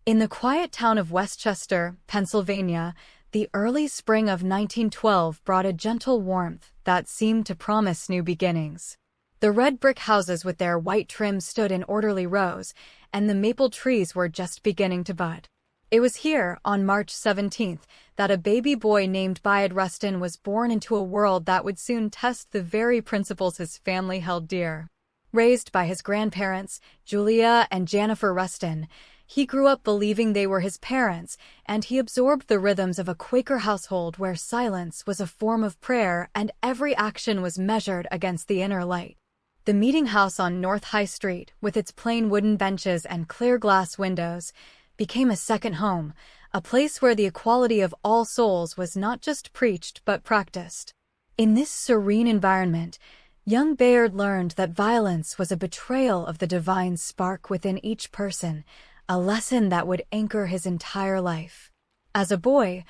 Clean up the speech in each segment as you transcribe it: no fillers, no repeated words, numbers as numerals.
In the quiet town of Westchester, Pennsylvania, the early spring of 1912 brought a gentle warmth that seemed to promise new beginnings. The red brick houses with their white trim stood in orderly rows, and the maple trees were just beginning to bud. It was here, on March 17th, that a baby boy named Bayard Rustin was born into a world that would soon test the very principles his family held dear. Raised by his grandparents, Julia and Jennifer Rustin, he grew up believing they were his parents, and he absorbed the rhythms of a Quaker household where silence was a form of prayer and every action was measured against the inner light. The meeting house on North High Street, with its plain wooden benches and clear glass windows, became a second home, a place where the equality of all souls was not just preached but practiced. In this serene environment, young Bayard learned that violence was a betrayal of the divine spark within each person, a lesson that would anchor his entire life. As a boy,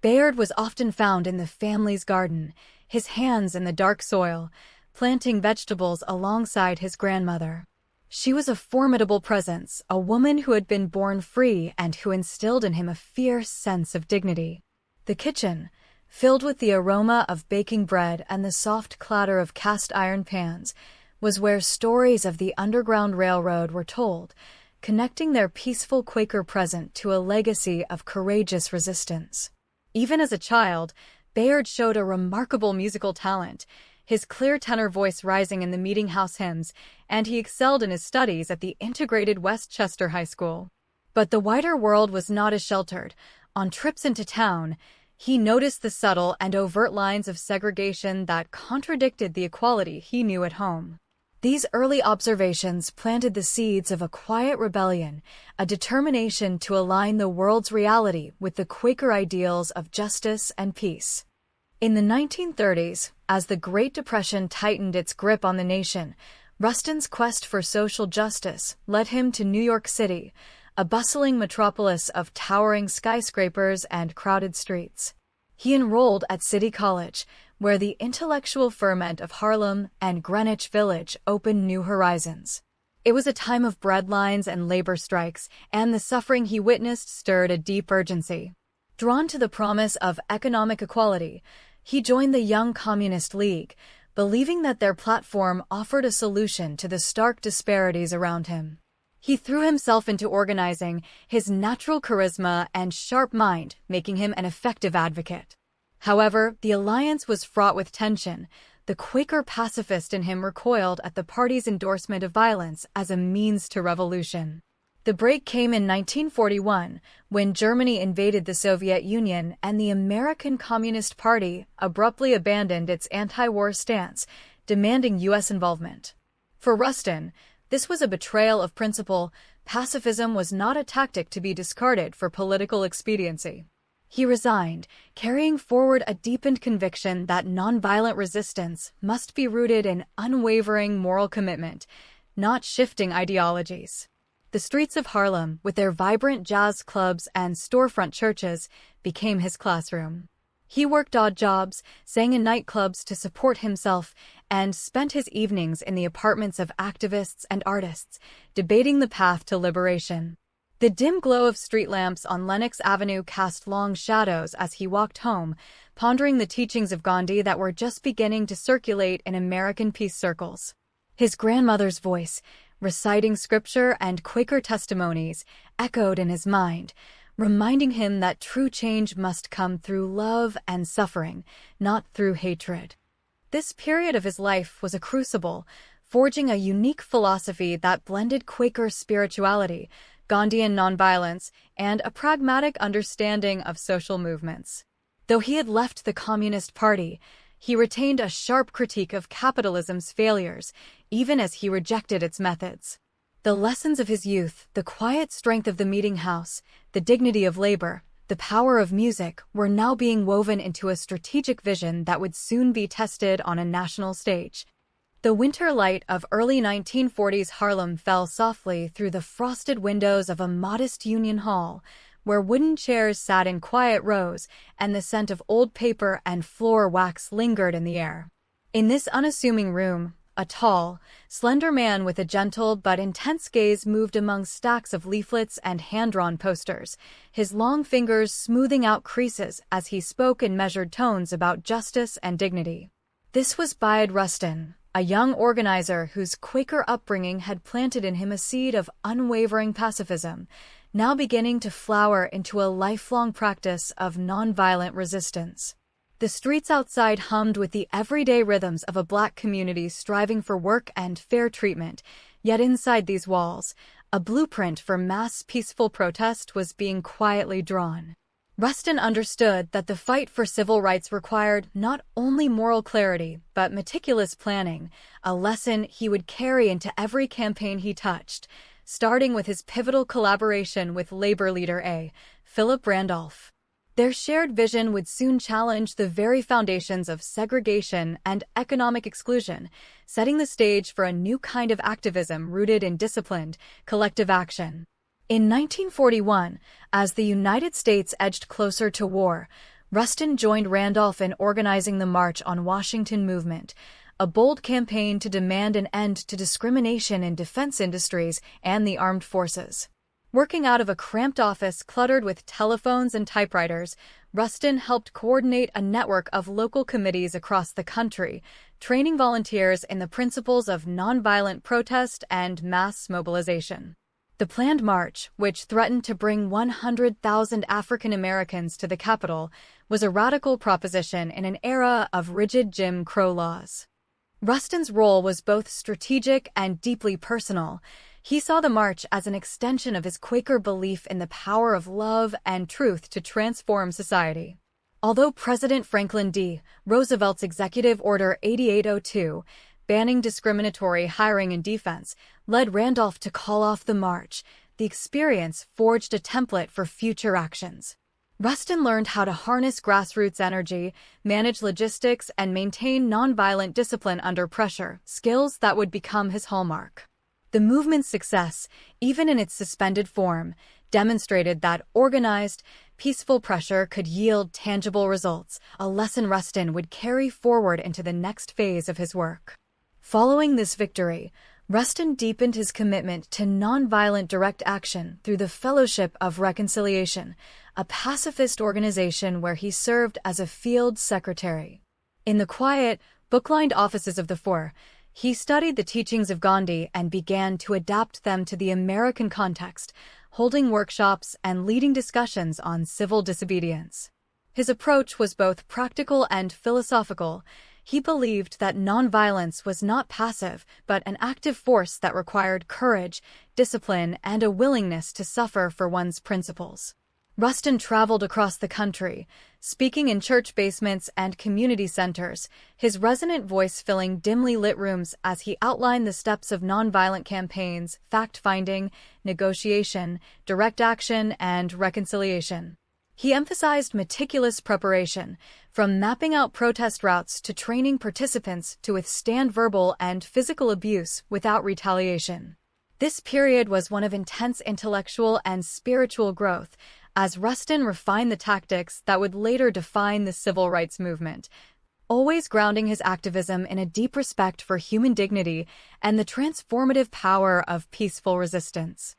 Bayard was often found in the family's garden, his hands in the dark soil, planting vegetables alongside his grandmother. She was a formidable presence, a woman who had been born free and who instilled in him a fierce sense of dignity. The kitchen, filled with the aroma of baking bread and the soft clatter of cast-iron pans, was where stories of the Underground Railroad were told, connecting their peaceful Quaker present to a legacy of courageous resistance. Even as a child, Bayard showed a remarkable musical talent, his clear tenor voice rising in the meeting house hymns, and he excelled in his studies at the integrated Westchester High School. But the wider world was not as sheltered. On trips into town, he noticed the subtle and overt lines of segregation that contradicted the equality he knew at home. These early observations planted the seeds of a quiet rebellion, a determination to align the world's reality with the Quaker ideals of justice and peace. In the 1930s, as the Great Depression tightened its grip on the nation, Rustin's quest for social justice led him to New York City, a bustling metropolis of towering skyscrapers and crowded streets. He enrolled at City College, where the intellectual ferment of Harlem and Greenwich Village opened new horizons. It was a time of breadlines and labor strikes, and the suffering he witnessed stirred a deep urgency. Drawn to the promise of economic equality, he joined the Young Communist League, believing that their platform offered a solution to the stark disparities around him. He threw himself into organizing, his natural charisma and sharp mind making him an effective advocate. However, the alliance was fraught with tension. The Quaker pacifist in him recoiled at the party's endorsement of violence as a means to revolution. The break came in 1941, when Germany invaded the Soviet Union and the American Communist Party abruptly abandoned its anti-war stance, demanding U.S. involvement. For Rustin, this was a betrayal of principle. Pacifism was not a tactic to be discarded for political expediency. He resigned, carrying forward a deepened conviction that nonviolent resistance must be rooted in unwavering moral commitment, not shifting ideologies. The streets of Harlem, with their vibrant jazz clubs and storefront churches, became his classroom. He worked odd jobs, sang in nightclubs to support himself, and spent his evenings in the apartments of activists and artists, debating the path to liberation. The dim glow of street lamps on Lenox Avenue cast long shadows as he walked home, pondering the teachings of Gandhi that were just beginning to circulate in American peace circles. His grandmother's voice, reciting scripture and Quaker testimonies, echoed in his mind, reminding him that true change must come through love and suffering, not through hatred. This period of his life was a crucible, forging a unique philosophy that blended Quaker spirituality, Gandhian nonviolence, and a pragmatic understanding of social movements. Though he had left the Communist Party, he retained a sharp critique of capitalism's failures, even as he rejected its methods. The lessons of his youth, the quiet strength of the meeting house, the dignity of labor, the power of music were now being woven into a strategic vision that would soon be tested on a national stage. The winter light of early 1940s Harlem fell softly through the frosted windows of a modest Union Hall, where wooden chairs sat in quiet rows and the scent of old paper and floor wax lingered in the air. In this unassuming room, A tall, slender man with a gentle but intense gaze moved among stacks of leaflets and hand-drawn posters, his long fingers smoothing out creases as he spoke in measured tones about justice and dignity. This was Bayard Rustin, a young organizer whose Quaker upbringing had planted in him a seed of unwavering pacifism, now beginning to flower into a lifelong practice of nonviolent resistance. The streets outside hummed with the everyday rhythms of a Black community striving for work and fair treatment, yet inside these walls, a blueprint for mass peaceful protest was being quietly drawn. Rustin understood that the fight for civil rights required not only moral clarity, but meticulous planning, a lesson he would carry into every campaign he touched, starting with his pivotal collaboration with labor leader A. Philip Randolph. Their shared vision would soon challenge the very foundations of segregation and economic exclusion, setting the stage for a new kind of activism rooted in disciplined, collective action. In 1941, as the United States edged closer to war, Rustin joined Randolph in organizing the March on Washington movement, a bold campaign to demand an end to discrimination in defense industries and the armed forces. Working out of a cramped office cluttered with telephones and typewriters, Rustin helped coordinate a network of local committees across the country, training volunteers in the principles of nonviolent protest and mass mobilization. The planned march, which threatened to bring 100,000 African Americans to the Capitol, was a radical proposition in an era of rigid Jim Crow laws. Rustin's role was both strategic and deeply personal. He saw the march as an extension of his Quaker belief in the power of love and truth to transform society. Although President Franklin D. Roosevelt's Executive Order 8802, banning discriminatory hiring in defense, led Randolph to call off the march, the experience forged a template for future actions. Rustin learned how to harness grassroots energy, manage logistics, and maintain nonviolent discipline under pressure, skills that would become his hallmark. The movement's success, even in its suspended form, demonstrated that organized, peaceful pressure could yield tangible results, a lesson Rustin would carry forward into the next phase of his work. Following this victory, Rustin deepened his commitment to nonviolent direct action through the Fellowship of Reconciliation, a pacifist organization where he served as a field secretary. In the quiet, book-lined offices of the fort, he studied the teachings of Gandhi and began to adapt them to the American context, holding workshops and leading discussions on civil disobedience. His approach was both practical and philosophical. He believed that nonviolence was not passive, but an active force that required courage, discipline, and a willingness to suffer for one's principles. Rustin traveled across the country, speaking in church basements and community centers, his resonant voice filling dimly lit rooms as he outlined the steps of nonviolent campaigns, fact-finding, negotiation, direct action, and reconciliation. He emphasized meticulous preparation, from mapping out protest routes to training participants to withstand verbal and physical abuse without retaliation. This period was one of intense intellectual and spiritual growth, as Rustin refined the tactics that would later define the civil rights movement, always grounding his activism in a deep respect for human dignity and the transformative power of peaceful resistance.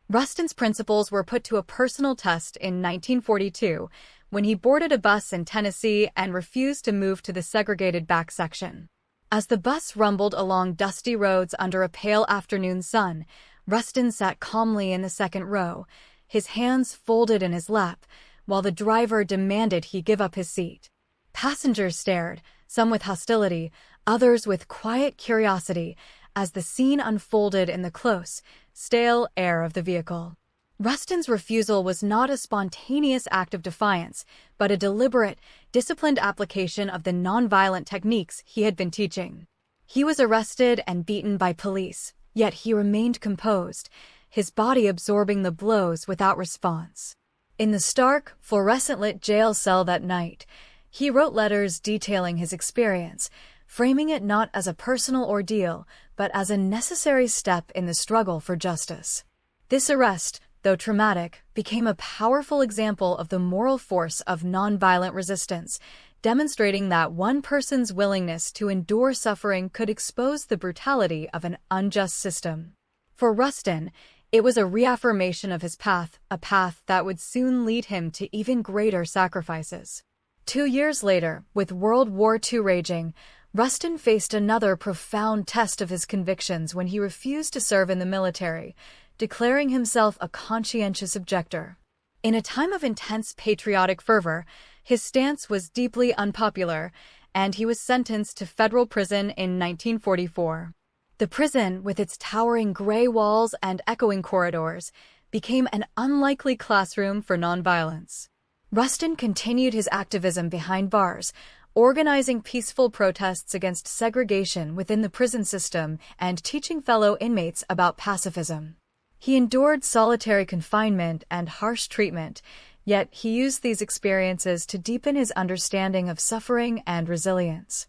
Rustin's principles were put to a personal test in 1942 when he boarded a bus in Tennessee and refused to move to the segregated back section. As the bus rumbled along dusty roads under a pale afternoon sun, Rustin sat calmly in the second row, his hands folded in his lap, while the driver demanded he give up his seat. Passengers stared, some with hostility, others with quiet curiosity, as the scene unfolded in the close, stale air of the vehicle. Rustin's refusal was not a spontaneous act of defiance, but a deliberate, disciplined application of the nonviolent techniques he had been teaching. He was arrested and beaten by police, yet he remained composed, his body absorbing the blows without response. In the stark, fluorescent-lit jail cell that night, he wrote letters detailing his experience, framing it not as a personal ordeal, but as a necessary step in the struggle for justice. This arrest, though traumatic, became a powerful example of the moral force of nonviolent resistance, demonstrating that one person's willingness to endure suffering could expose the brutality of an unjust system. For Rustin, it was a reaffirmation of his path, a path that would soon lead him to even greater sacrifices. 2 years later, with World War II raging, Rustin faced another profound test of his convictions when he refused to serve in the military, declaring himself a conscientious objector. In a time of intense patriotic fervor, his stance was deeply unpopular, and he was sentenced to federal prison in 1944. The prison, with its towering gray walls and echoing corridors, became an unlikely classroom for nonviolence. Rustin continued his activism behind bars, organizing peaceful protests against segregation within the prison system and teaching fellow inmates about pacifism. He endured solitary confinement and harsh treatment, yet he used these experiences to deepen his understanding of suffering and resilience.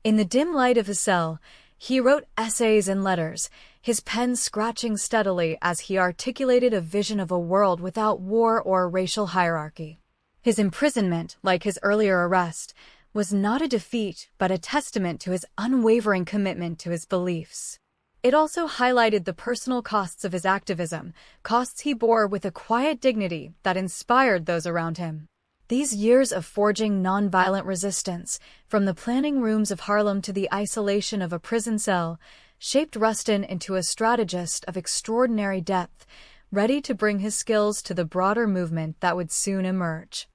In the dim light of his cell, he wrote essays and letters, his pen scratching steadily as he articulated a vision of a world without war or racial hierarchy. His imprisonment, like his earlier arrest, was not a defeat but a testament to his unwavering commitment to his beliefs. It also highlighted the personal costs of his activism, costs he bore with a quiet dignity that inspired those around him. These years of forging nonviolent resistance, from the planning rooms of Harlem to the isolation of a prison cell, shaped Rustin into a strategist of extraordinary depth, ready to bring his skills to the broader movement that would soon emerge.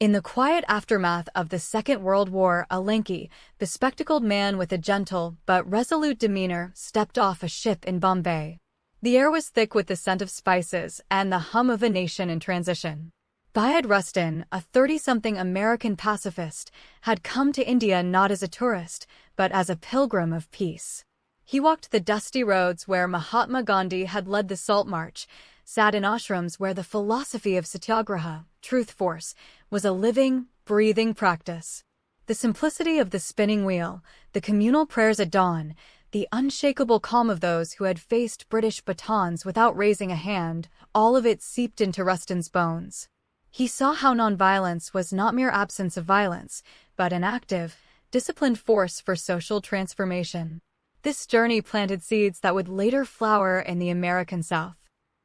In the quiet aftermath of the Second World War, a lanky, bespectacled man with a gentle but resolute demeanor stepped off a ship in Bombay. The air was thick with the scent of spices and the hum of a nation in transition. Bayard Rustin, a 30-something American pacifist, had come to India not as a tourist, but as a pilgrim of peace. He walked the dusty roads where Mahatma Gandhi had led the Salt March, sat in ashrams where the philosophy of satyagraha, truth force, was a living, breathing practice. The simplicity of the spinning wheel, the communal prayers at dawn, the unshakable calm of those who had faced British batons without raising a hand, all of it seeped into Rustin's bones. He saw how nonviolence was not mere absence of violence, but an active, disciplined force for social transformation. This journey planted seeds that would later flower in the American South.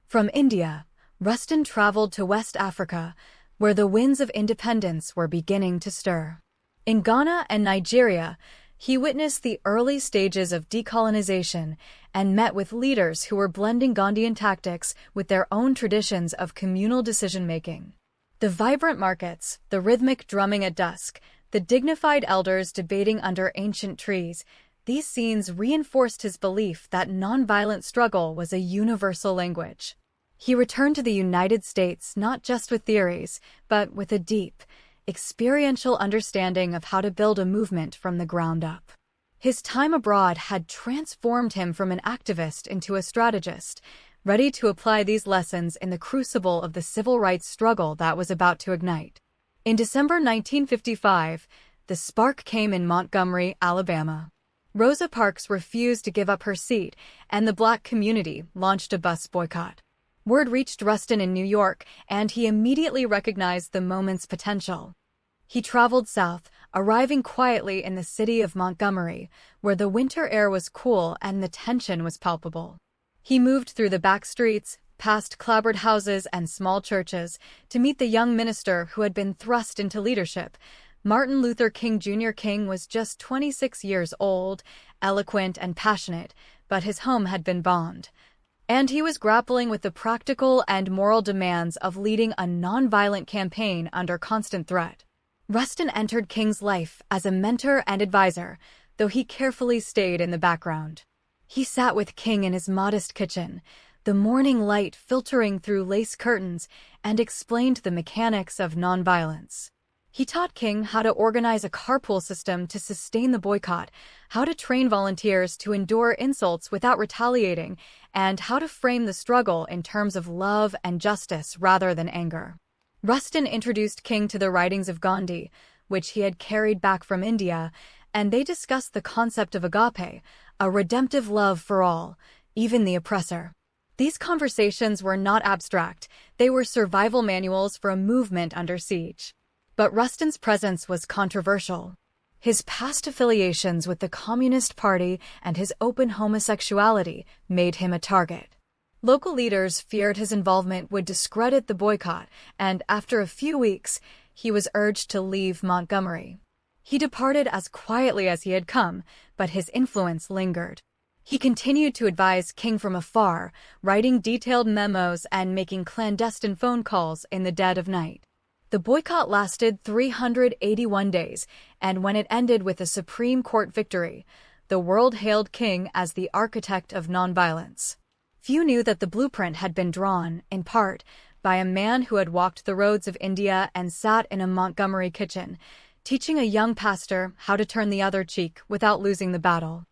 From India, Rustin traveled to West Africa, where the winds of independence were beginning to stir. In Ghana and Nigeria, he witnessed the early stages of decolonization and met with leaders who were blending Gandhian tactics with their own traditions of communal decision-making. The vibrant markets, the rhythmic drumming at dusk, the dignified elders debating under ancient trees, these scenes reinforced his belief that nonviolent struggle was a universal language. He returned to the United States not just with theories, but with a deep, experiential understanding of how to build a movement from the ground up. His time abroad had transformed him from an activist into a strategist, ready to apply these lessons in the crucible of the civil rights struggle that was about to ignite. In December 1955, the spark came in Montgomery, Alabama. Rosa Parks refused to give up her seat, and the Black community launched a bus boycott. Word reached Rustin in New York, and he immediately recognized the moment's potential. He traveled south, arriving quietly in the city of Montgomery, where the winter air was cool and the tension was palpable. He moved through the back streets, past clapboard houses and small churches, to meet the young minister who had been thrust into leadership. Martin Luther King Jr. King was just 26 years old, eloquent and passionate, but his home had been bombed. And he was grappling with the practical and moral demands of leading a nonviolent campaign under constant threat. Rustin entered King's life as a mentor and advisor, though he carefully stayed in the background. He sat with King in his modest kitchen, the morning light filtering through lace curtains, and explained the mechanics of nonviolence. He taught King how to organize a carpool system to sustain the boycott, how to train volunteers to endure insults without retaliating, and how to frame the struggle in terms of love and justice rather than anger. Rustin introduced King to the writings of Gandhi, which he had carried back from India, and they discussed the concept of agape, a redemptive love for all, even the oppressor. These conversations were not abstract, they were survival manuals for a movement under siege. But Rustin's presence was controversial. His past affiliations with the Communist Party and his open homosexuality made him a target. Local leaders feared his involvement would discredit the boycott, and after a few weeks, he was urged to leave Montgomery. He departed as quietly as he had come, but his influence lingered. He continued to advise King from afar, writing detailed memos and making clandestine phone calls in the dead of night. The boycott lasted 381 days, and when it ended with a Supreme Court victory, the world hailed King as the architect of nonviolence. Few knew that the blueprint had been drawn, in part, by a man who had walked the roads of India and sat in a Montgomery kitchen, teaching a young pastor how to turn the other cheek without losing the battle.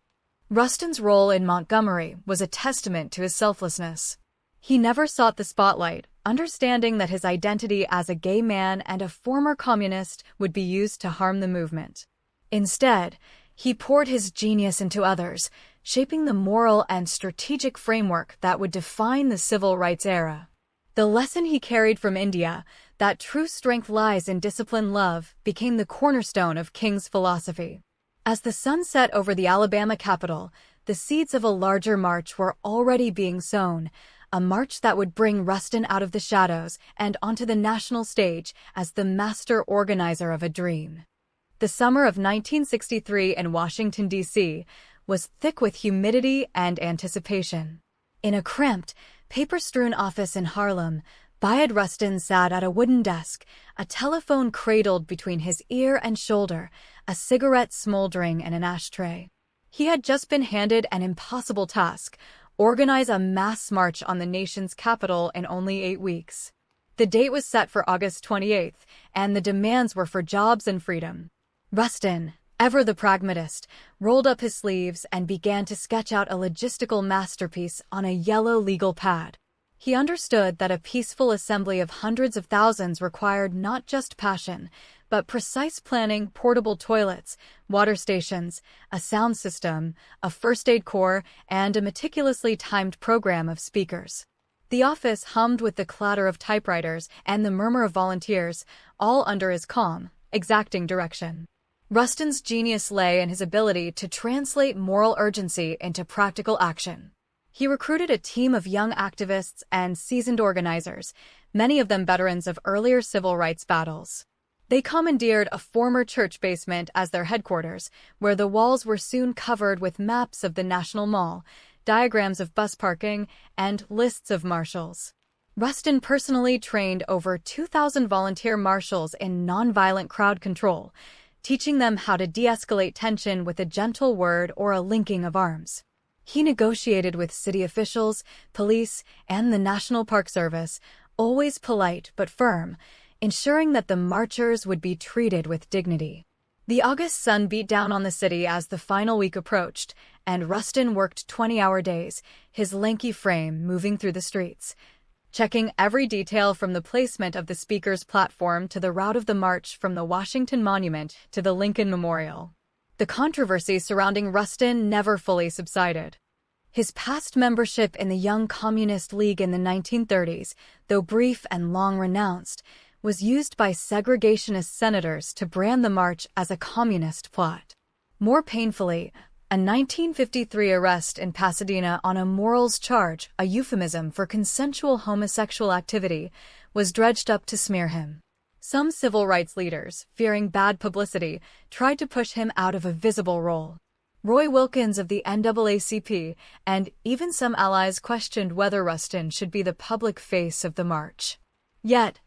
Rustin's role in Montgomery was a testament to his selflessness. He never sought the spotlight, understanding that his identity as a gay man and a former communist would be used to harm the movement. Instead, he poured his genius into others, shaping the moral and strategic framework that would define the civil rights era. The lesson he carried from India, that true strength lies in disciplined love, became the cornerstone of King's philosophy. As the sun set over the Alabama Capitol, the seeds of a larger march were already being sown, a march that would bring Rustin out of the shadows and onto the national stage as the master organizer of a dream. The summer of 1963 in Washington, D.C., was thick with humidity and anticipation. In a cramped, paper-strewn office in Harlem, Bayard Rustin sat at a wooden desk, a telephone cradled between his ear and shoulder, a cigarette smoldering in an ashtray. He had just been handed an impossible task: organize a mass march on the nation's capital in only 8 weeks. The date was set for August 28th, and the demands were for jobs and freedom. Rustin, ever the pragmatist, rolled up his sleeves and began to sketch out a logistical masterpiece on a yellow legal pad. He understood that a peaceful assembly of hundreds of thousands required not just passion, but precise planning, portable toilets, water stations, a sound system, a first aid corps, and a meticulously timed program of speakers. The office hummed with the clatter of typewriters and the murmur of volunteers, all under his calm, exacting direction. Rustin's genius lay in his ability to translate moral urgency into practical action. He recruited a team of young activists and seasoned organizers, many of them veterans of earlier civil rights battles. They commandeered a former church basement as their headquarters, where the walls were soon covered with maps of the National Mall, diagrams of bus parking, and lists of marshals. Rustin personally trained over 2,000 volunteer marshals in nonviolent crowd control, teaching them how to de-escalate tension with a gentle word or a linking of arms. He negotiated with city officials, police, and the National Park Service, always polite but firm, ensuring that the marchers would be treated with dignity. The August sun beat down on the city as the final week approached, and Rustin worked 20-hour days, his lanky frame moving through the streets, checking every detail from the placement of the speaker's platform to the route of the march from the Washington Monument to the Lincoln Memorial. The controversy surrounding Rustin never fully subsided. His past membership in the Young Communist League in the 1930s, though brief and long-renounced, was used by segregationist senators to brand the march as a communist plot. More painfully, a 1953 arrest in Pasadena on a morals charge, a euphemism for consensual homosexual activity, was dredged up to smear him. Some civil rights leaders, fearing bad publicity, tried to push him out of a visible role. Roy Wilkins of the NAACP and even some allies questioned whether Rustin should be the public face of the march. Yet,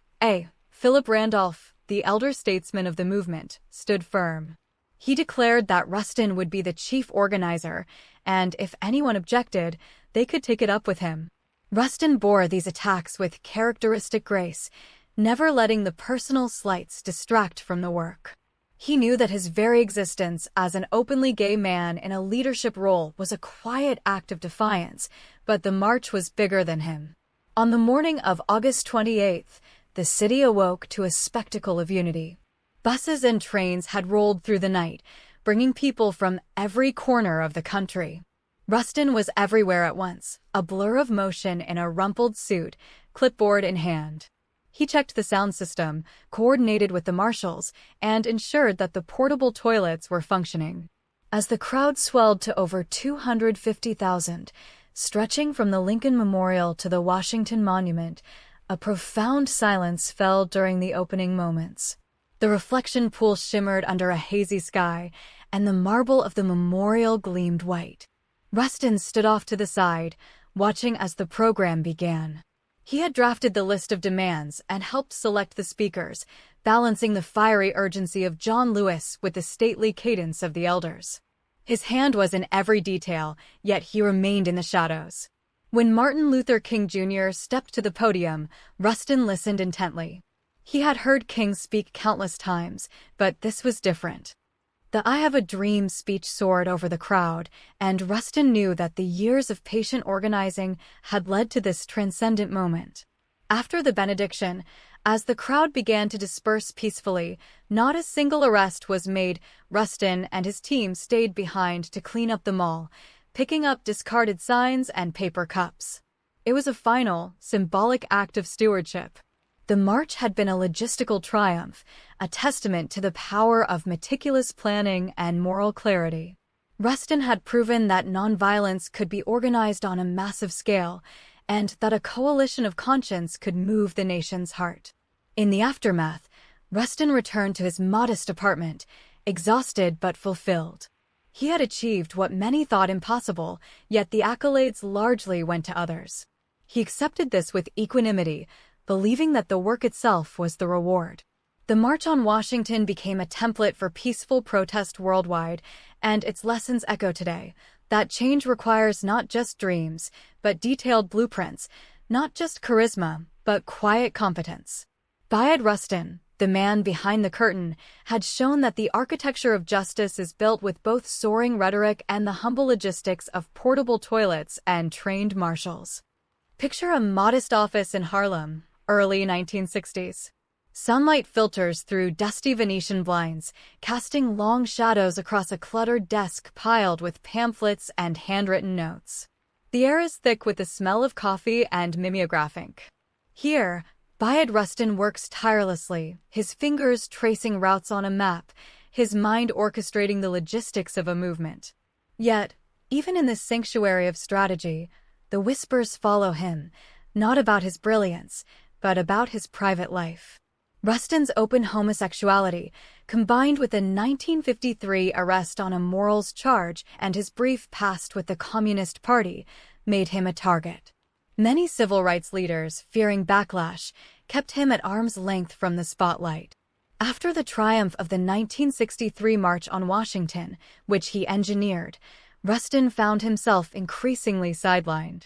Philip Randolph, the elder statesman of the movement, stood firm. He declared that Rustin would be the chief organizer, and if anyone objected, they could take it up with him. Rustin bore these attacks with characteristic grace, never letting the personal slights distract from the work. He knew that his very existence as an openly gay man in a leadership role was a quiet act of defiance, but the march was bigger than him. On the morning of August 28th, the city awoke to a spectacle of unity. Buses and trains had rolled through the night, bringing people from every corner of the country. Rustin was everywhere at once, a blur of motion in a rumpled suit, clipboard in hand. He checked the sound system, coordinated with the marshals, and ensured that the portable toilets were functioning. As the crowd swelled to over 250,000, stretching from the Lincoln Memorial to the Washington Monument, a profound silence fell during the opening moments. The reflection pool shimmered under a hazy sky, and the marble of the memorial gleamed white. Rustin stood off to the side, watching as the program began. He had drafted the list of demands and helped select the speakers, balancing the fiery urgency of John Lewis with the stately cadence of the elders. His hand was in every detail, yet he remained in the shadows. When Martin Luther King Jr. stepped to the podium, Rustin listened intently. He had heard King speak countless times, but this was different. The "I have a dream" speech soared over the crowd, and Rustin knew that the years of patient organizing had led to this transcendent moment. After the benediction, as the crowd began to disperse peacefully, not a single arrest was made. Rustin and his team stayed behind to clean up the mall, picking up discarded signs and paper cups. It was a final, symbolic act of stewardship. The march had been a logistical triumph, a testament to the power of meticulous planning and moral clarity. Rustin had proven that nonviolence could be organized on a massive scale, and that a coalition of conscience could move the nation's heart. In the aftermath, Rustin returned to his modest apartment, exhausted but fulfilled. He had achieved what many thought impossible, yet the accolades largely went to others. He accepted this with equanimity, believing that the work itself was the reward. The March on Washington became a template for peaceful protest worldwide, and its lessons echo today. That change requires not just dreams, but detailed blueprints, not just charisma, but quiet competence. Bayard Rustin, the man behind the curtain, had shown that the architecture of justice is built with both soaring rhetoric and the humble logistics of portable toilets and trained marshals. Picture a modest office in Harlem, early 1960s. Sunlight filters through dusty Venetian blinds, casting long shadows across a cluttered desk piled with pamphlets and handwritten notes. The air is thick with the smell of coffee and mimeograph ink. Here, Bayard Rustin works tirelessly, his fingers tracing routes on a map, his mind orchestrating the logistics of a movement. Yet, even in this sanctuary of strategy, the whispers follow him, not about his brilliance, but about his private life. Rustin's open homosexuality, combined with a 1953 arrest on a morals charge and his brief past with the Communist Party, made him a target. Many civil rights leaders, fearing backlash, kept him at arm's length from the spotlight. After the triumph of the 1963 March on Washington, which he engineered, Rustin found himself increasingly sidelined.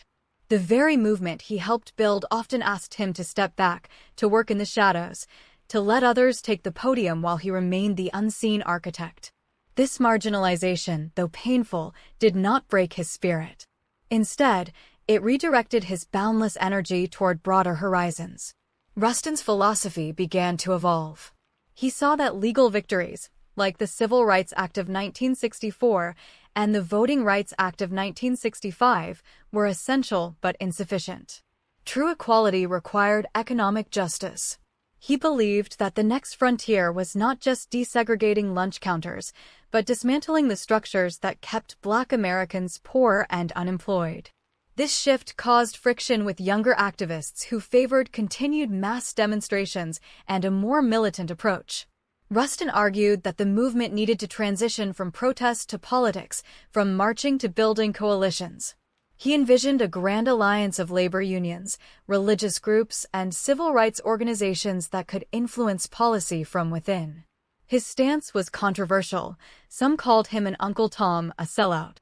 The very movement he helped build often asked him to step back, to work in the shadows, to let others take the podium while he remained the unseen architect. This marginalization, though painful, did not break his spirit. Instead, it redirected his boundless energy toward broader horizons. Rustin's philosophy began to evolve. He saw that legal victories, like the Civil Rights Act of 1964 and the Voting Rights Act of 1965, were essential but insufficient. True equality required economic justice. He believed that the next frontier was not just desegregating lunch counters, but dismantling the structures that kept Black Americans poor and unemployed. This shift caused friction with younger activists who favored continued mass demonstrations and a more militant approach. Rustin argued that the movement needed to transition from protest to politics, from marching to building coalitions. He envisioned a grand alliance of labor unions, religious groups, and civil rights organizations that could influence policy from within. His stance was controversial. Some called him an Uncle Tom, a sellout.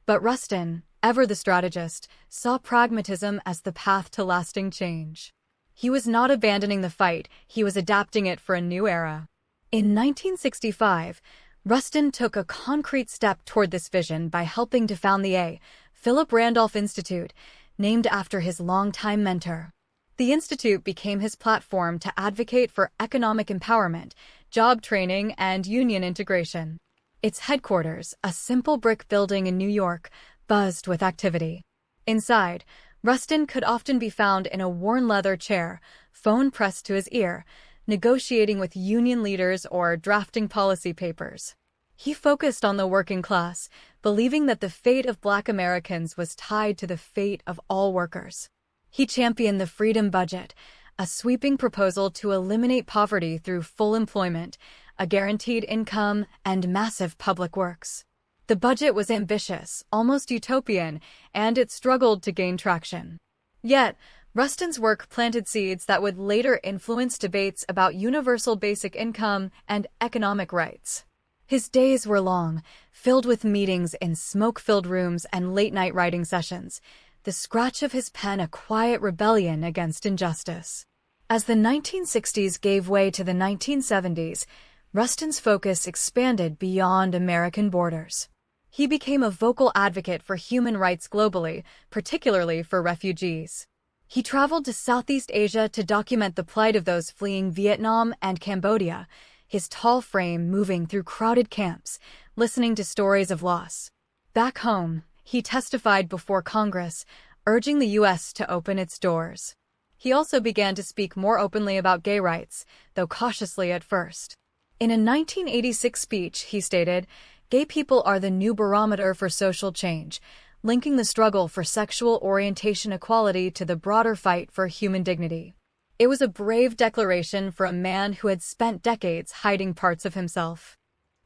But Rustin, ever the strategist, saw pragmatism as the path to lasting change. He was not abandoning the fight, he was adapting it for a new era. In 1965, Rustin took a concrete step toward this vision by helping to found the A. Philip Randolph Institute, named after his longtime mentor. The institute became his platform to advocate for economic empowerment, job training, and union integration. Its headquarters, a simple brick building in New York, buzzed with activity. Inside, Rustin could often be found in a worn leather chair, phone pressed to his ear, negotiating with union leaders or drafting policy papers. He focused on the working class, believing that the fate of Black Americans was tied to the fate of all workers. He championed the Freedom Budget, a sweeping proposal to eliminate poverty through full employment, a guaranteed income, and massive public works. The budget was ambitious, almost utopian, and it struggled to gain traction. Yet, Rustin's work planted seeds that would later influence debates about universal basic income and economic rights. His days were long, filled with meetings in smoke-filled rooms and late-night writing sessions, the scratch of his pen a quiet rebellion against injustice. As the 1960s gave way to the 1970s, Rustin's focus expanded beyond American borders. He became a vocal advocate for human rights globally, particularly for refugees. He traveled to Southeast Asia to document the plight of those fleeing Vietnam and Cambodia, his tall frame moving through crowded camps, listening to stories of loss. Back home, he testified before Congress, urging the U.S. to open its doors. He also began to speak more openly about gay rights, though cautiously at first. In a 1986 speech, he stated, "Gay people are the new barometer for social change," linking the struggle for sexual orientation equality to the broader fight for human dignity. It was a brave declaration for a man who had spent decades hiding parts of himself.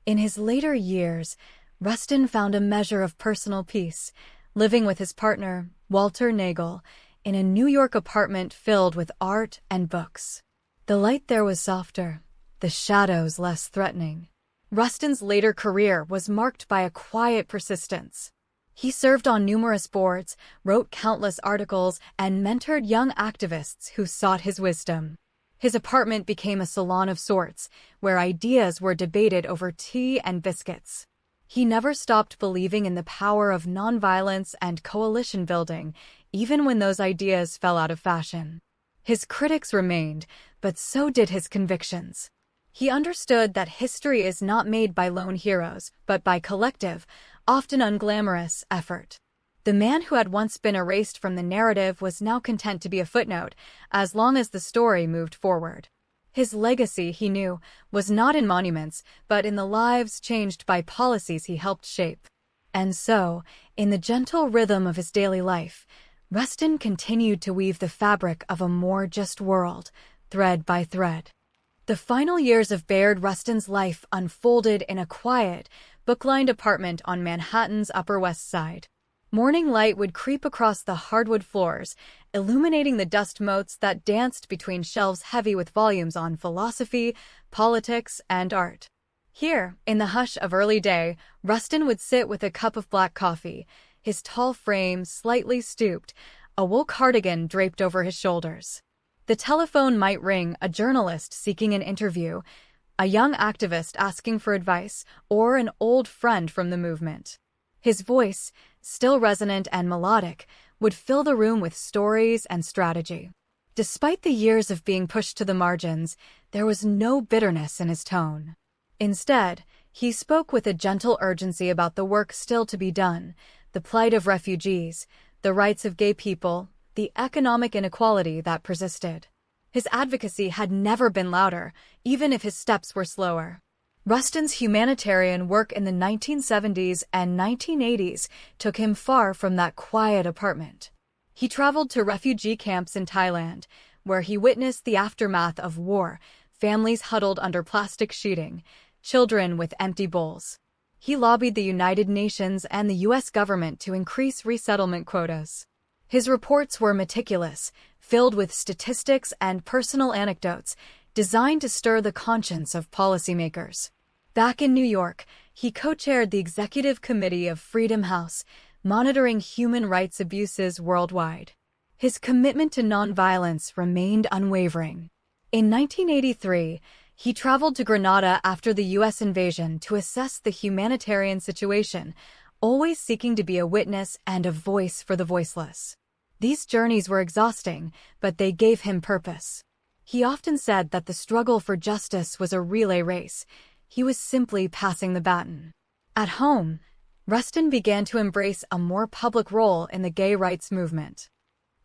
In his later years, Rustin found a measure of personal peace, living with his partner, Walter Nagel, in a New York apartment filled with art and books. The light there was softer, the shadows less threatening. Rustin's later career was marked by a quiet persistence. He served on numerous boards, wrote countless articles, and mentored young activists who sought his wisdom. His apartment became a salon of sorts, where ideas were debated over tea and biscuits. He never stopped believing in the power of nonviolence and coalition building, even when those ideas fell out of fashion. His critics remained, but so did his convictions. He understood that history is not made by lone heroes, but by collective, often unglamorous, effort. The man who had once been erased from the narrative was now content to be a footnote, as long as the story moved forward. His legacy, he knew, was not in monuments, but in the lives changed by policies he helped shape. And so, in the gentle rhythm of his daily life, Rustin continued to weave the fabric of a more just world, thread by thread. The final years of Bayard Rustin's life unfolded in a quiet, book-lined apartment on Manhattan's Upper West Side. Morning light would creep across the hardwood floors, illuminating the dust motes that danced between shelves heavy with volumes on philosophy, politics, and art. Here, in the hush of early day, Rustin would sit with a cup of black coffee, his tall frame slightly stooped, a wool cardigan draped over his shoulders. The telephone might ring, a journalist seeking an interview, a young activist asking for advice, or an old friend from the movement. His voice, still resonant and melodic, would fill the room with stories and strategy. Despite the years of being pushed to the margins, there was no bitterness in his tone. Instead, he spoke with a gentle urgency about the work still to be done, the plight of refugees, the rights of gay people, the economic inequality that persisted. His advocacy had never been louder, even if his steps were slower. Rustin's humanitarian work in the 1970s and 1980s took him far from that quiet apartment. He traveled to refugee camps in Thailand, where he witnessed the aftermath of war, families huddled under plastic sheeting, children with empty bowls. He lobbied the United Nations and the U.S. government to increase resettlement quotas. His reports were meticulous, filled with statistics and personal anecdotes, designed to stir the conscience of policymakers. Back in New York, he co-chaired the executive committee of Freedom House, monitoring human rights abuses worldwide. His commitment to nonviolence remained unwavering. In 1983, he traveled to Grenada after the U.S. invasion to assess the humanitarian situation, always seeking to be a witness and a voice for the voiceless. These journeys were exhausting, but they gave him purpose. He often said that the struggle for justice was a relay race. He was simply passing the baton. At home, Rustin began to embrace a more public role in the gay rights movement.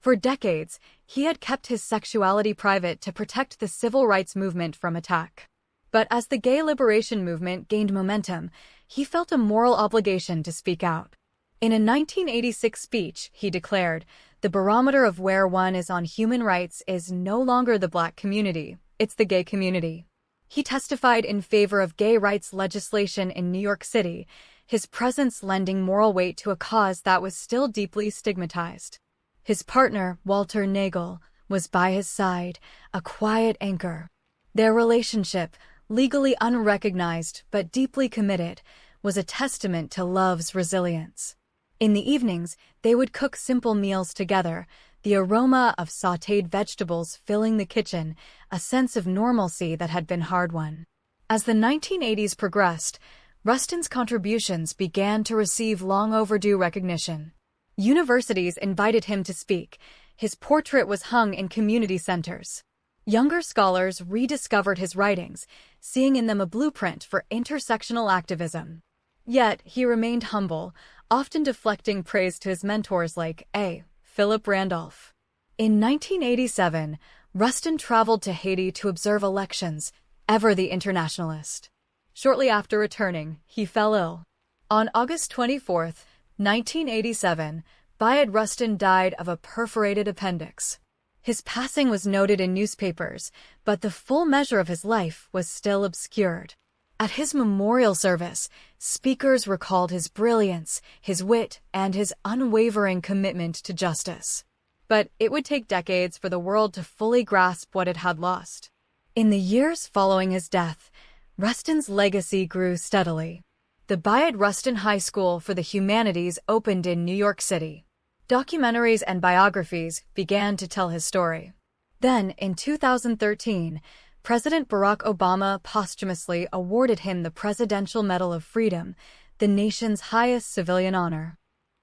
For decades, he had kept his sexuality private to protect the civil rights movement from attack. But as the gay liberation movement gained momentum, he felt a moral obligation to speak out. In a 1986 speech, he declared, "The barometer of where one is on human rights is no longer the Black community, it's the gay community." He testified in favor of gay rights legislation in New York City, his presence lending moral weight to a cause that was still deeply stigmatized. His partner, Walter Nagel, was by his side, a quiet anchor. Their relationship, legally unrecognized but deeply committed, was a testament to love's resilience. In the evenings, they would cook simple meals together, the aroma of sautéed vegetables filling the kitchen, a sense of normalcy that had been hard-won. As the 1980s progressed, Rustin's contributions began to receive long-overdue recognition. Universities invited him to speak. His portrait was hung in community centers. Younger scholars rediscovered his writings, seeing in them a blueprint for intersectional activism. Yet, he remained humble, often deflecting praise to his mentors like A. Philip Randolph. In 1987, Rustin traveled to Haiti to observe elections, ever the internationalist. Shortly after returning, he fell ill. On August 24, 1987, Bayard Rustin died of a perforated appendix. His passing was noted in newspapers, but the full measure of his life was still obscured. At his memorial service, speakers recalled his brilliance, his wit, and his unwavering commitment to justice. But it would take decades for the world to fully grasp what it had lost. In the years following his death, Rustin's legacy grew steadily. The Bayard Rustin High School for the Humanities opened in New York City. Documentaries and biographies began to tell his story. Then, in 2013, President Barack Obama posthumously awarded him the Presidential Medal of Freedom, the nation's highest civilian honor.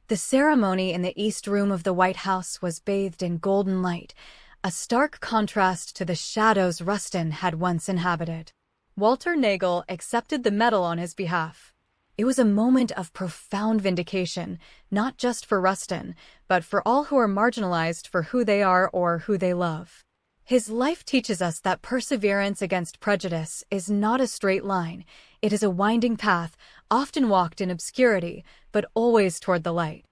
The ceremony in the East Room of the White House was bathed in golden light, a stark contrast to the shadows Rustin had once inhabited. Walter Nagel accepted the medal on his behalf. It was a moment of profound vindication, not just for Rustin, but for all who are marginalized for who they are or who they love. His life teaches us that perseverance against prejudice is not a straight line. It is a winding path, often walked in obscurity, but always toward the light.